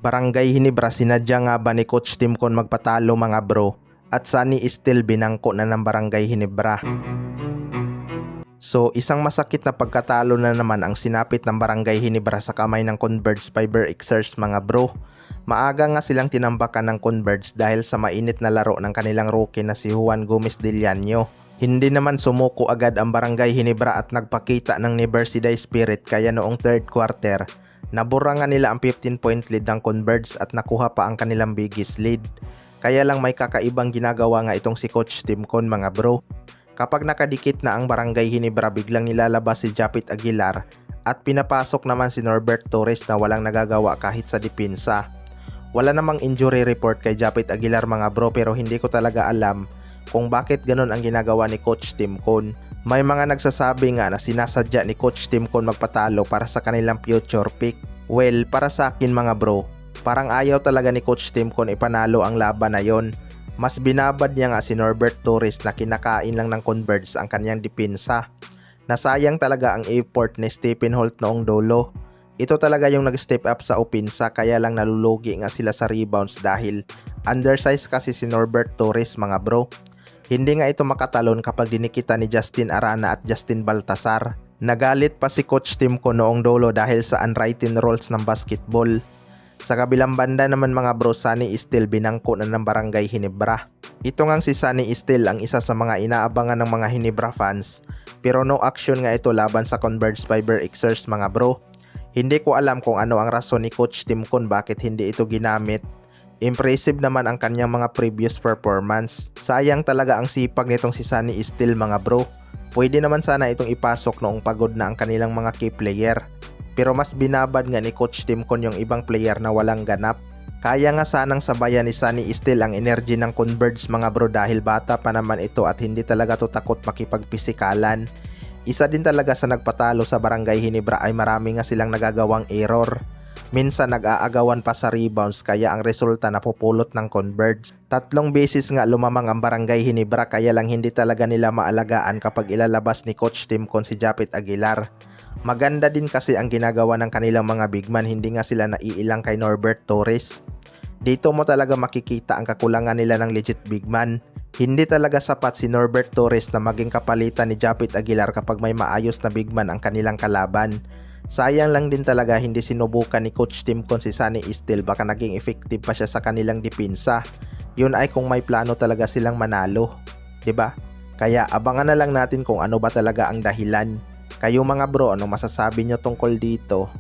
Barangay Hinebra, sinadya nga ba ni Coach Timcon magpatalo mga bro? At Sunny Istil binangko na ng Barangay Hinebra. So isang masakit na pagkatalo na naman ang sinapit ng Barangay Hinebra sa kamay ng Converge Fiber Xers mga bro. Maaga nga silang tinambakan ng Converge dahil sa mainit na laro ng kanilang rookie na si Juan Gomez de Llano. Hindi naman sumuko agad ang Barangay Hinebra at nagpakita ng Universidad Spirit, kaya noong third quarter nabura nga nila ang 15-point lead ng Converge at nakuha pa ang kanilang biggest lead. Kaya lang may kakaibang ginagawa nga itong si Coach Timcon mga bro. Kapag nakadikit na ang Barangay Hinebra, biglang nilalabas si Japit Aguilar at pinapasok naman si Norbert Torres na walang nagagawa kahit sa depensa. Wala namang injury report kay Japit Aguilar mga bro, pero hindi ko talaga alam kung bakit ganun ang ginagawa ni Coach Timcon. May mga nagsasabi nga na sinasadya ni Coach Timcon magpatalo para sa kanilang future pick. Well, para sa akin mga bro, parang ayaw talaga ni Coach Timcon ipanalo ang laban na yon. Mas binabad niya nga si Norbert Torres na kinakain lang ng Converge ang kanyang depensa. Nasayang talaga ang effort ni Stephen Holt noong dulo. Ito talaga yung nag-step up sa opensa, kaya lang nalulugi nga sila sa rebounds dahil undersized kasi si Norbert Torres mga bro. Hindi nga ito makatalon kapag dinikita ni Justin Arana at Justin Baltasar. Nagalit pa si Coach Timcon noong dulo dahil sa unwritten rules ng basketball. Sa kabilang banda naman mga bro, Sunny Istil binangko na ng Barangay Hinebra. Ito ngang si Sunny Istil ang isa sa mga inaabangan ng mga Hinebra fans, pero no action nga ito laban sa Converge Fiber Xers mga bro. Hindi ko alam kung ano ang rason ni Coach Timcon bakit hindi ito ginamit. Impressive naman ang kanyang mga previous performance. Sayang talaga ang sipag nitong si Sunny Istil mga bro. Pwede naman sana itong ipasok noong pagod na ang kanilang mga key player. Pero mas binabad nga ni Coach Timcon yung ibang player na walang ganap. Kaya nga sanang sabayan ni Sunny Istil ang energy ng Converge mga bro dahil bata pa naman ito at hindi talaga to takot makipagpisikalan. Isa din talaga sa nagpatalo sa Barangay Hinebra ay marami nga silang nagagawang error. Minsan nag-aagawan pa sa rebounds, kaya ang resulta napupulot ng Converge. 3 beses nga lumamang ang Barangay Hinebra, kaya lang hindi talaga nila maalagaan kapag ilalabas ni Coach Timcon si Japit Aguilar. Maganda din kasi ang ginagawa ng kanilang mga bigman, hindi nga sila naiilang kay Norbert Torres. Dito mo talaga makikita ang kakulangan nila ng legit bigman. Hindi talaga sapat si Norbert Torres na maging kapalitan ni Japit Aguilar kapag may maayos na bigman ang kanilang kalaban. Sayang lang din talaga hindi sinubukan ni Coach Timcon si Sunny Istil, baka naging effective pa siya sa kanilang depensa. Yun ay kung may plano talaga silang manalo, 'di ba? Kaya abangan na lang natin kung ano ba talaga ang dahilan. Kayo mga bro, ano masasabi nyo tungkol dito?